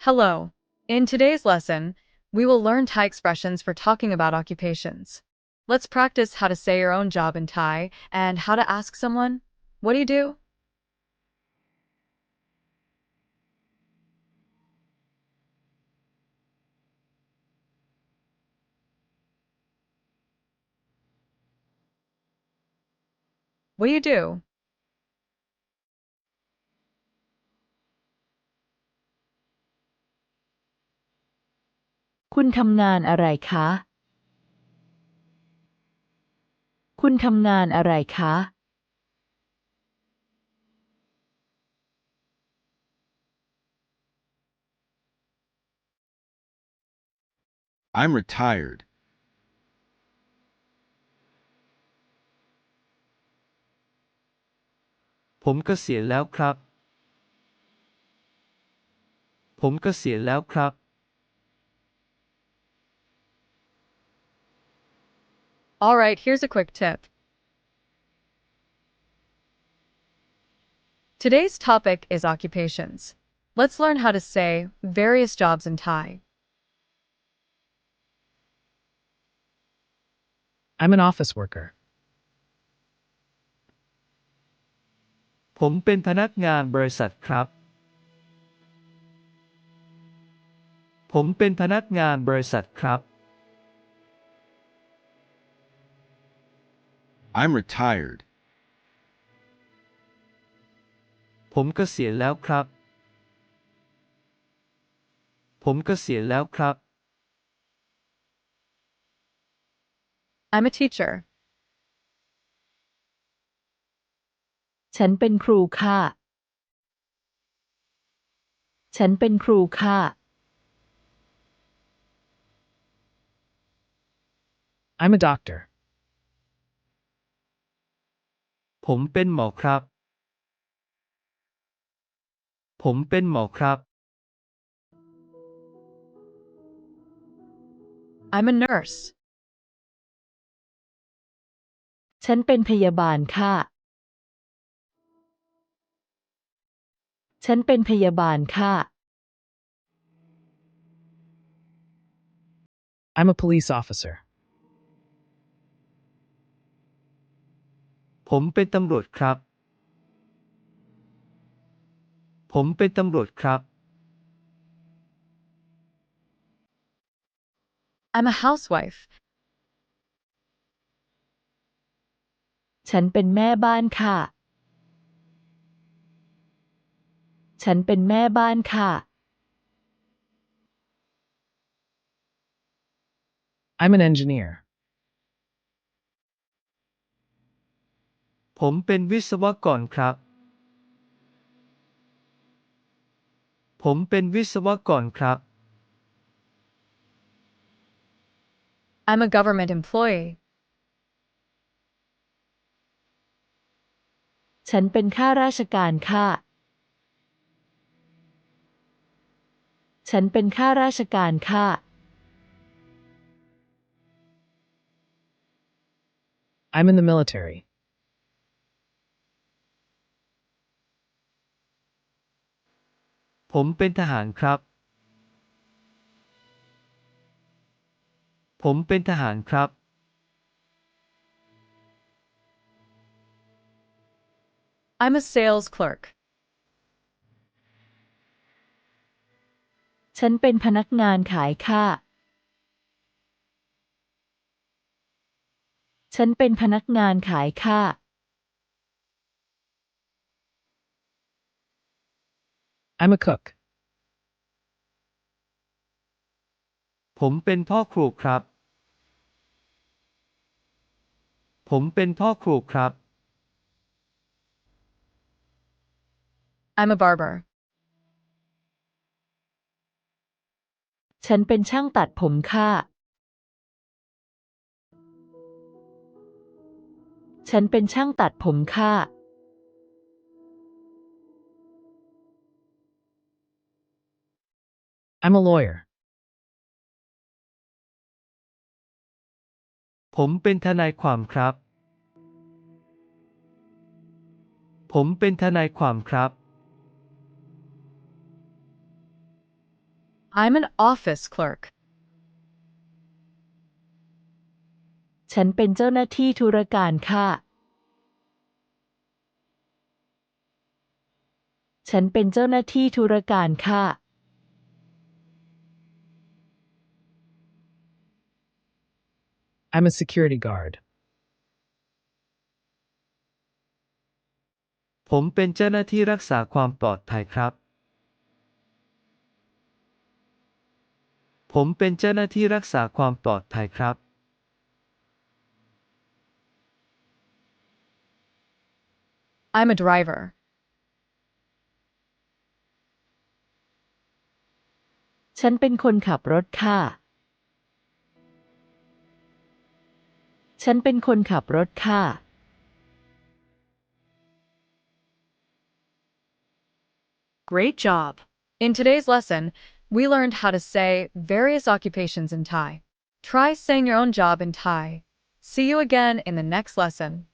Hello. In today's lesson, we will learn Thai expressions for talking about occupations. Let's practice how to say your own job in Thai and how to ask someone, "What do you do?" What do you do? คุณทำงานอะไรคะ คุณทำงานอะไรคะ I'm retired. ผมเกษียณแล้วครับ ผมเกษียณแล้วครับ Alright, here's a quick tip. Today's topic is occupations. Let's learn how to say various jobs in Thai. I'm an office worker. ผมเป็นพนักงานบริษัทครับ ผมเป็นพนักงานบริษัทครับ I'm retired. ผมเกษียณแล้วครับ ผมเกษียณแล้วครับ I'm a teacher. ฉันเป็นครูค่ะ ฉันเป็นครูค่ะ I'm a doctor. ผมเป็นหมอครับ ผมเป็นหมอครับ I'm a nurse. ฉันเป็นพยาบาลค่ะ ฉันเป็นพยาบาลค่ะ I'm a police officer. ผมเป็นตำรวจครับ ผมเป็นตำรวจครับ I'm a housewife. ฉันเป็นแม่บ้านค่ะ ฉันเป็นแม่บ้านค่ะ I'm an engineer. ผมเป็นวิศวกรครับ ผมเป็นวิศวกรครับ I'm a government employee. ฉันเป็นข้าราชการค่ะ ฉันเป็นข้าราชการค่ะ I'm in the military. ผมเป็นทหารครับ ผมเป็นทหารครับ I'm a sales clerk. ฉันเป็นพนักงานขายค่ะ ฉันเป็นพนักงานขายค่ะ I'm a cook. ผมเป็นพ่อครัวครับ ผมเป็นพ่อครัวครับ I'm a barber. ฉันเป็นช่างตัดผมค่ะ ฉันเป็นช่างตัดผมค่ะ I'm a lawyer. ผมเป็นทนายความครับ ผมเป็นทนายความครับ I'm an office clerk. ฉันเป็นเจ้าหน้าที่ธุรการค่ะ ฉันเป็นเจ้าหน้าที่ธุรการค่ะ I'm a security guard. ผมเป็นเจ้าหน้าที่รักษาความปลอดภัยครับ ผมเป็นเจ้าหน้าที่รักษาความปลอดภัยครับ I'm a driver. ฉันเป็นคนขับรถค่ะ ฉันเป็นคนขับรถค่ะ Great job! In today's lesson, we learned how to say various occupations in Thai. Try saying your own job in Thai. See you again in the next lesson.